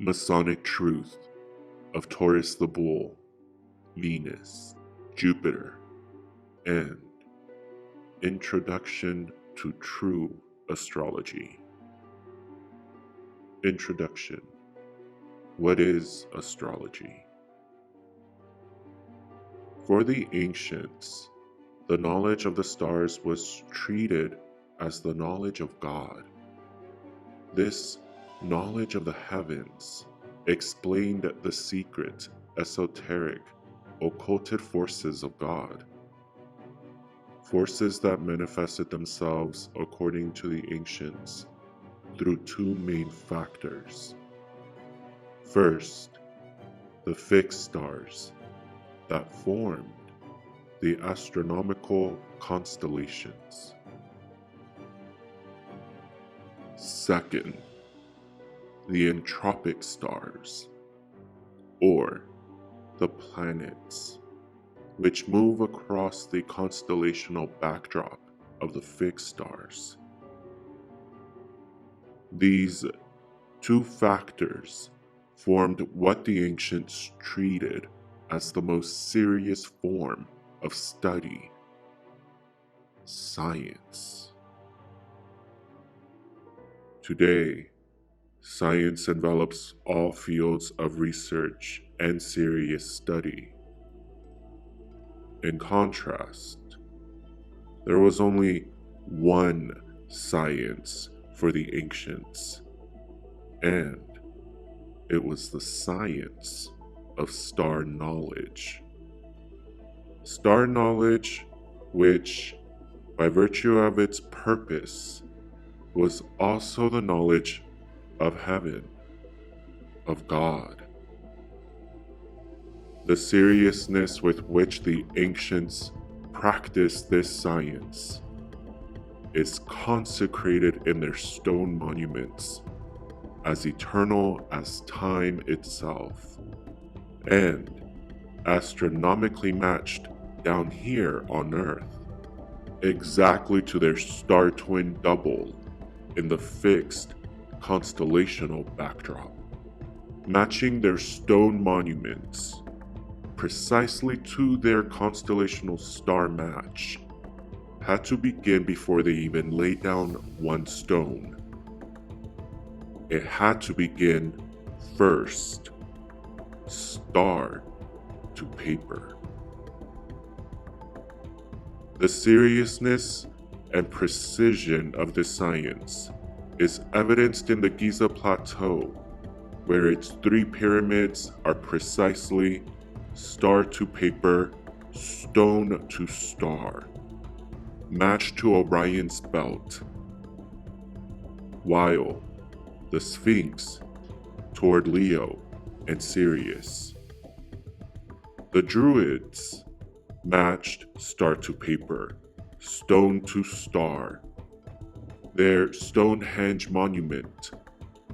Masonic truth of Taurus the bull, Venus, Jupiter, and Introduction to True Astrology. Introduction. What is astrology? For the ancients, the knowledge of the stars was treated as the knowledge of God. This knowledge of the heavens explained the secret, esoteric, occulted forces of God. Forces that manifested themselves, according to the ancients, through two main factors. First, the fixed stars that formed the astronomical constellations. Second, the entropic stars, or the planets, which move across the constellational backdrop of the fixed stars. These two factors formed what the ancients treated as the most serious form of study, science. Today, science envelops all fields of research and serious study. In contrast, there was only one science for the ancients, and it was the science of star knowledge. Star knowledge, which, by virtue of its purpose, was also the knowledge of heaven, of God. The seriousness with which the ancients practiced this science is consecrated in their stone monuments as eternal as time itself, and astronomically matched down here on Earth, exactly to their star twin double in the fixed constellational backdrop. Matching their stone monuments precisely to their constellational star match had to begin before they even laid down one stone. It had to begin first, star to paper. The seriousness and precision of this science is evidenced in the Giza Plateau, where its three pyramids are precisely star to paper, stone to star, matched to Orion's belt, while the Sphinx toward Leo and Sirius. The Druids matched star to paper, stone to star. Their Stonehenge monument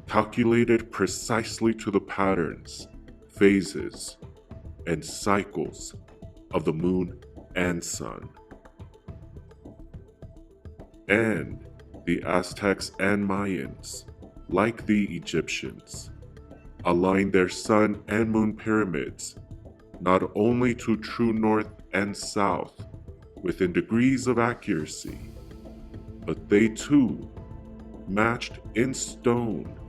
calculated precisely to the patterns, phases, and cycles of the moon and sun. And the Aztecs and Mayans, like the Egyptians, aligned their sun and moon pyramids not only to true north and south within degrees of accuracy, but they too matched in stone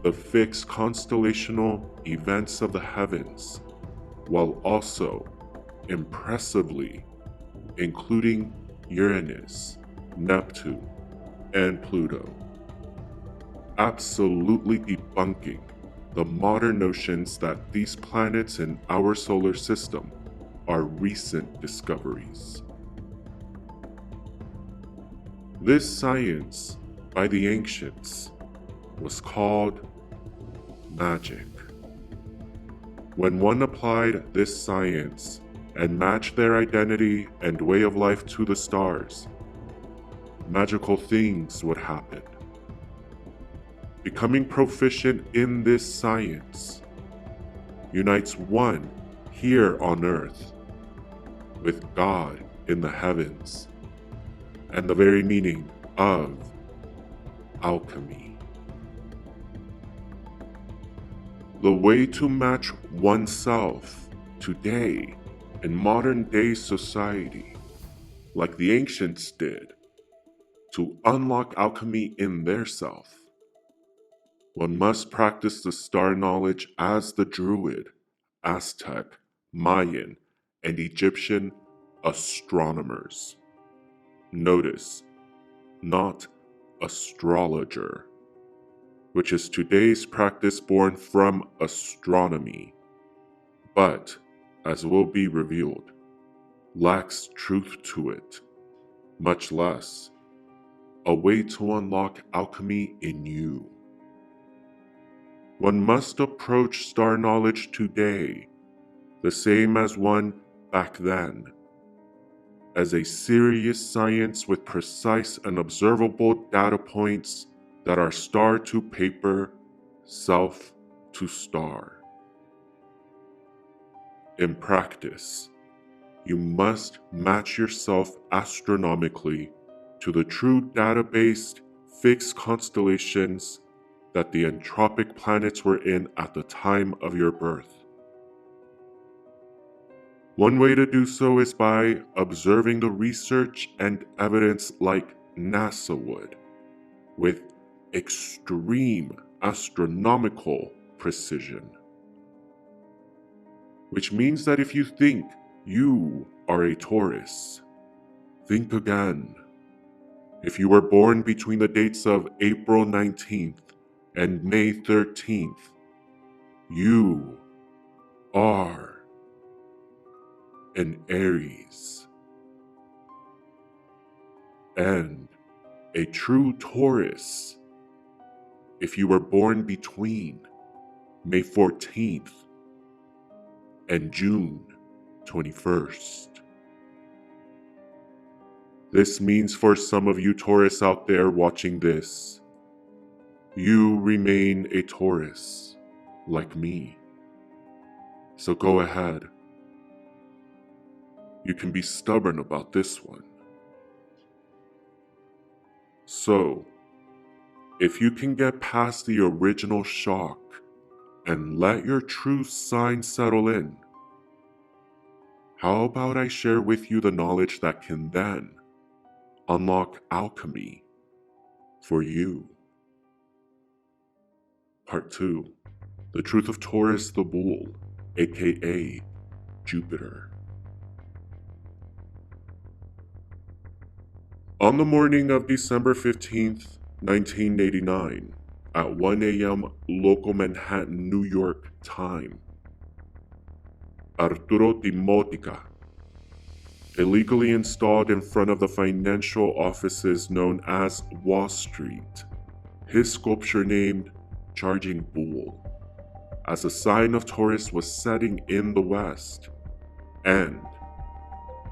the fixed constellational events of the heavens, while also impressively including Uranus, Neptune, and Pluto, absolutely debunking the modern notions that these planets in our solar system are recent discoveries. This science, by the ancients, was called magic. When one applied this science and matched their identity and way of life to the stars, magical things would happen. Becoming proficient in this science unites one here on Earth with God in the heavens, and the very meaning of alchemy. The way to match oneself today in modern day society, like the ancients did, to unlock alchemy in their self. One must practice the star knowledge as the Druid, Aztec, Mayan, and Egyptian astronomers. Notice, not astrologer, which is today's practice born from astronomy, but, as will be revealed, lacks truth to it, much less a way to unlock alchemy in you. One must approach star knowledge today the same as one back then, as a serious science with precise and observable data points that are star to paper, self to star. In practice, you must match yourself astronomically to the true data-based fixed constellations that the entropic planets were in at the time of your birth. One way to do so is by observing the research and evidence like NASA would, with extreme astronomical precision. Which means that if you think you are a Taurus, think again. If you were born between the dates of April 19th and May 13th, you are an Aries. And a true Taurus, if you were born between May 14th and June 21st. This means for some of you Taurus out there watching this, you remain a Taurus, like me. So go ahead. You can be stubborn about this one. So, if you can get past the original shock and let your true sign settle in, how about I share with you the knowledge that can then unlock alchemy for you? Part 2. The Truth of Taurus the Bull, aka Jupiter. On the morning of December 15th, 1989, at 1 a.m. local Manhattan, New York time, Arturo Timotica, illegally installed in front of the financial offices known as Wall Street, his sculpture named Charging Bull, as a sign of Taurus was setting in the west, and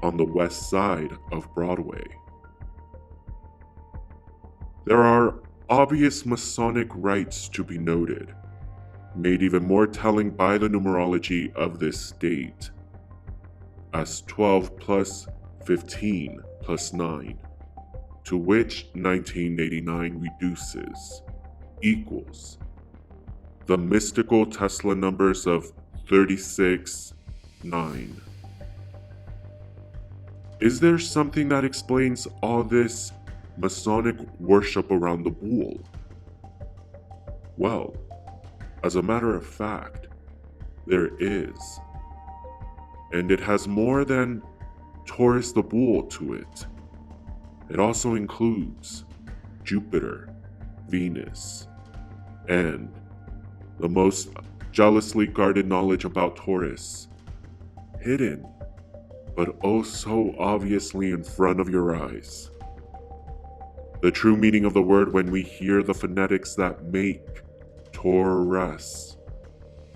on the west side of Broadway. There are obvious Masonic rites to be noted, made even more telling by the numerology of this date, as 12 plus 15 plus 9, to which 1989 reduces, equals the mystical Tesla numbers of 36, 9. Is there something that explains all this Masonic worship around the bull? Well, as a matter of fact, there is. And it has more than Taurus the bull to it. It also includes Jupiter, Venus, and the most jealously guarded knowledge about Taurus, hidden, but oh so obviously in front of your eyes. The true meaning of the word when we hear the phonetics that make torus,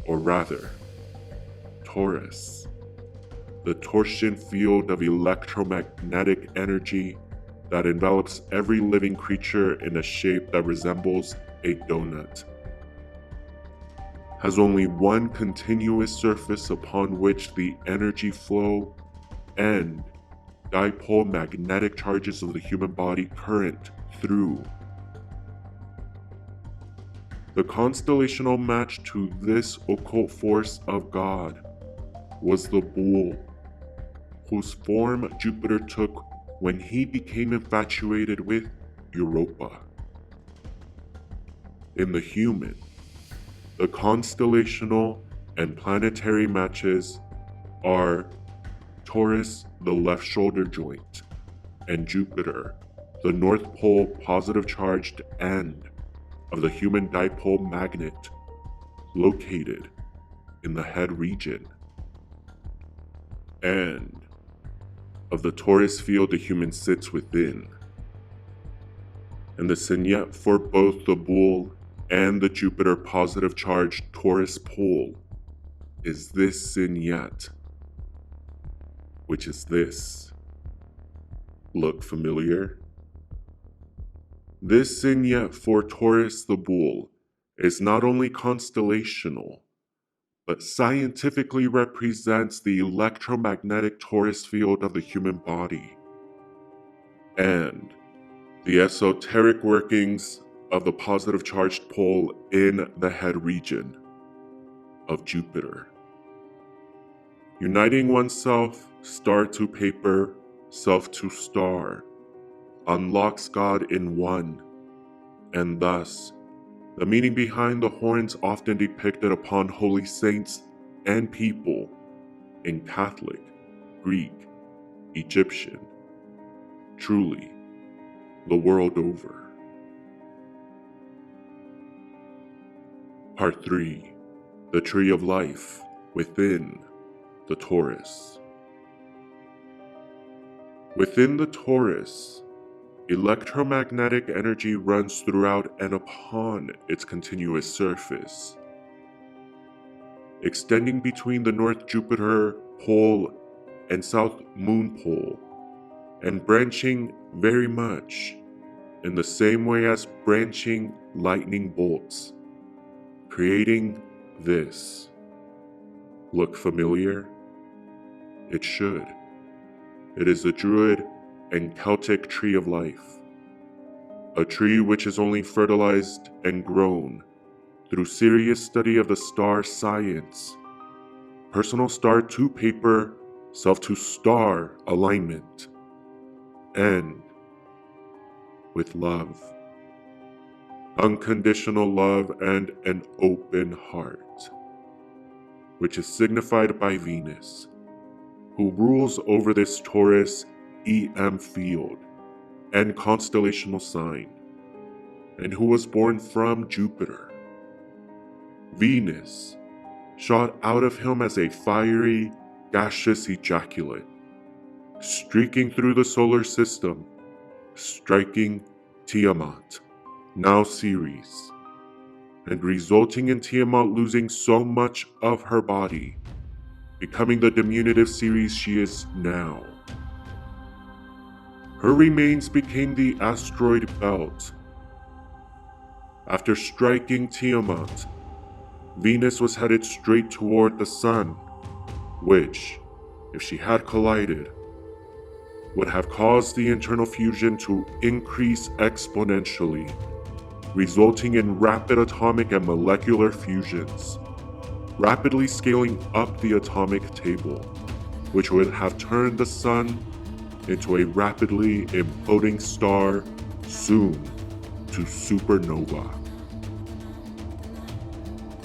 or rather, torus, the torsion field of electromagnetic energy that envelops every living creature in a shape that resembles a donut, has only one continuous surface upon which the energy flow and dipole magnetic charges of the human body current through. The constellational match to this occult force of God was the bull, whose form Jupiter took when he became infatuated with Europa. In the human, the constellational and planetary matches are Taurus, the left shoulder joint, and Jupiter, the North Pole positive charged end of the human dipole magnet, located in the head region, and of the torus field the human sits within. And the signet for both the bull and the Jupiter positive charged Taurus pole is this signet, which is this. Look familiar? This signet for Taurus the bull is not only constellational, but scientifically represents the electromagnetic torus field of the human body and the esoteric workings of the positive charged pole in the head region of Jupiter. Uniting oneself, star to paper, self to star, unlocks God in one, and thus, the meaning behind the horns often depicted upon holy saints and people in Catholic, Greek, Egyptian, truly, the world over. Part 3. The Tree of Life within the Torus. Within the Torus, electromagnetic energy runs throughout and upon its continuous surface, extending between the North Jupiter pole and South Moon pole, and branching very much in the same way as branching lightning bolts, creating this. Look familiar? It should. It is the Druid and Celtic tree of life, a tree which is only fertilized and grown through serious study of the star science, personal star to paper, self to star alignment, and with love, unconditional love and an open heart, which is signified by Venus, who rules over this Taurus EM field and constellational sign, and who was born from Jupiter. Venus shot out of him as a fiery, gaseous ejaculate, streaking through the solar system, striking Tiamat, now Ceres, and resulting in Tiamat losing so much of her body, becoming the diminutive Ceres she is now. Her remains became the asteroid belt. After striking Tiamat, Venus was headed straight toward the Sun, which, if she had collided, would have caused the internal fusion to increase exponentially, resulting in rapid atomic and molecular fusions, rapidly scaling up the atomic table, which would have turned the Sun into a rapidly imploding star, soon to supernova.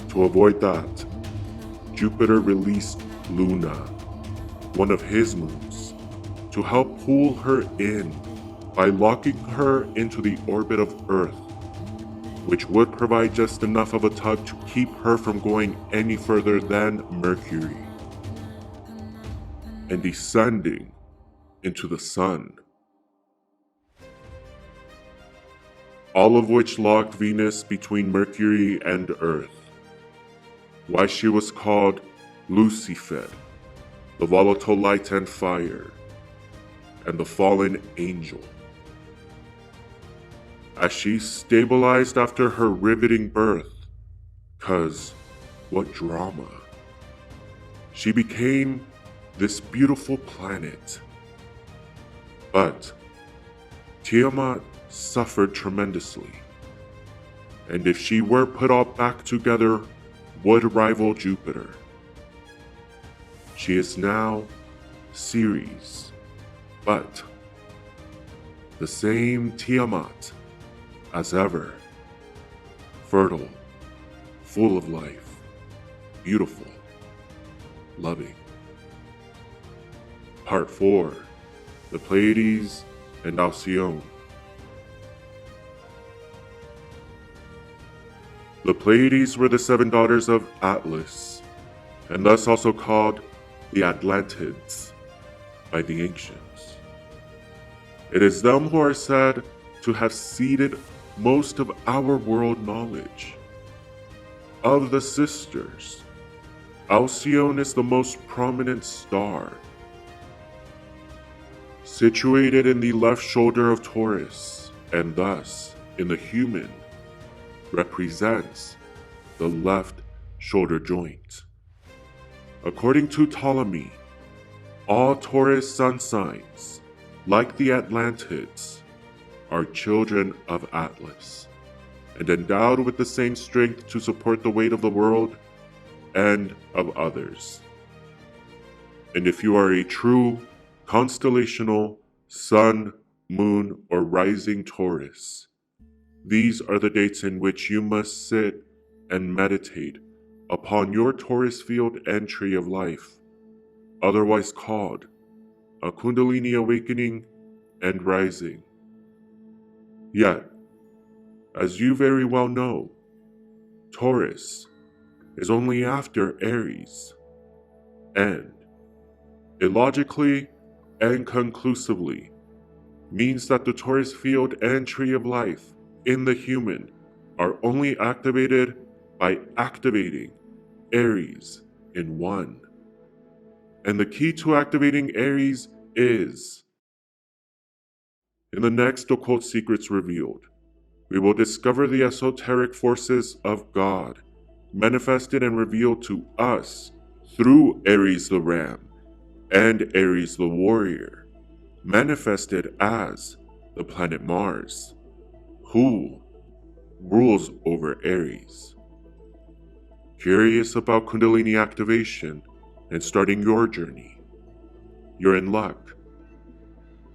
To avoid that, Jupiter released Luna, one of his moons, to help pull her in by locking her into the orbit of Earth, which would provide just enough of a tug to keep her from going any further than Mercury, and descending into the Sun. All of which locked Venus between Mercury and Earth. Why she was called Lucifer, the volatile light and fire, and the fallen angel. As she stabilized after her riveting birth, 'cause what drama, she became this beautiful planet. But Tiamat suffered tremendously. and if she were put all back together, would rival Jupiter. She is now Ceres, but the same Tiamat as ever, fertile, full of life, beautiful, loving. Part 4, the Pleiades and Alcyone. The Pleiades were the 7 daughters of Atlas, and thus also called the Atlantids by the ancients. It is them who are said to have seeded most of our world knowledge. Of the sisters, Alcyone is the most prominent star. Situated in the left shoulder of Taurus, and thus in the human, represents the left shoulder joint. According to Ptolemy, all Taurus sun signs, like the Atlantids, are children of Atlas, and endowed with the same strength to support the weight of the world and of others. And if you are a true constellational sun, moon, or rising Taurus, these are the dates in which you must sit and meditate upon your Taurus field entry of life, otherwise called a Kundalini awakening and rising. Yet, as you very well know, Taurus is only after Aries, and illogically and conclusively means that the Taurus field entry of life in the human are only activated by activating Aries in 1. And the key to activating Aries is, in the next Occult Secrets Revealed, we will discover the esoteric forces of God manifested and revealed to us through Aries the Ram and Aries the Warrior, manifested as the planet Mars, who rules over Aries. Curious about Kundalini activation and starting your journey? You're in luck.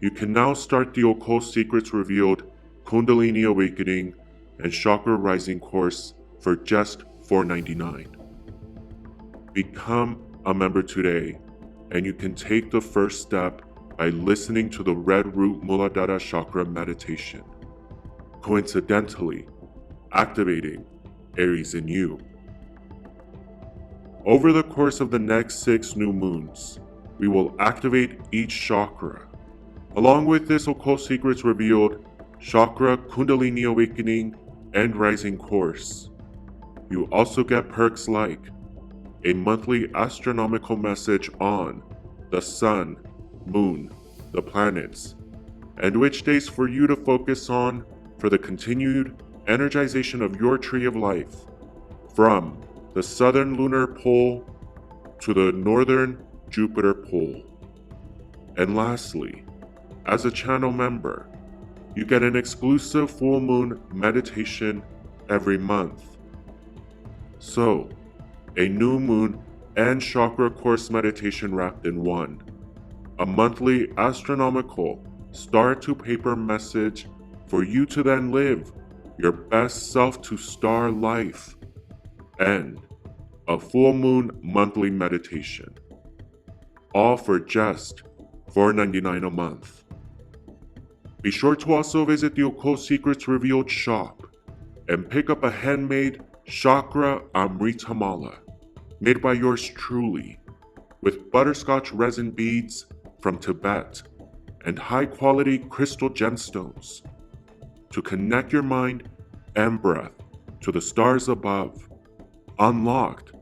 You can now start the Occult Secrets Revealed Kundalini Awakening and Chakra Rising course for just $4.99. Become a member today, and you can take the first step by listening to the Red Root Muladhara Chakra meditation, coincidentally activating Aries in you. Over the course of the next 6 new moons, we will activate each chakra. Along with this Occult Secrets Revealed Chakra Kundalini Awakening and Rising course, you also get perks like a monthly astronomical message on the sun, moon, the planets, and which days for you to focus on for the continued energization of your tree of life, from the southern lunar pole to the northern Jupiter pole. And lastly, as a channel member, you get an exclusive full moon meditation every month. So, a new moon and chakra course meditation wrapped in one, a monthly astronomical star to paper message for you to then live your best self to star life, and a full moon monthly meditation, all for just $4.99 a month. Be sure to also visit the Occult Secrets Revealed shop and pick up a handmade Chakra Amrita Mala made by yours truly, with butterscotch resin beads from Tibet and high-quality crystal gemstones to connect your mind and breath to the stars above, unlocked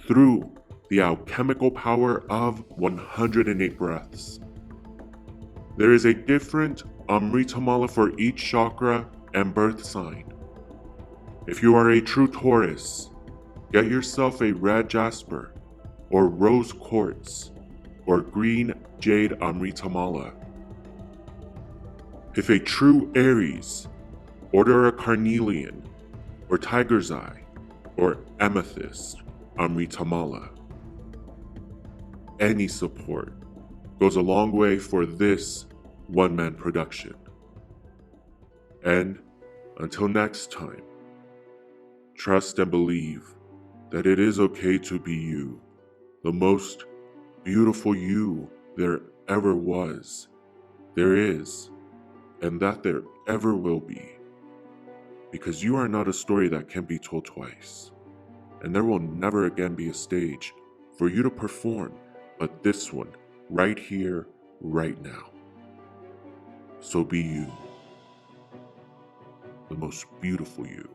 through the alchemical power of 108 breaths. There is a different Amrita Mala for each chakra and birth sign. If you are a true Taurus, get yourself a red jasper or rose quartz or green jade Amrita Mala. If a true Aries, order a carnelian or tiger's eye, or amethyst Amritamala. Any support goes a long way for this one-man production. And until next time, trust and believe that it is okay to be you, the most beautiful you there ever was, there is, and that there ever will be. Because you are not a story that can be told twice, and there will never again be a stage for you to perform but this one, right here, right now. So be you, the most beautiful you.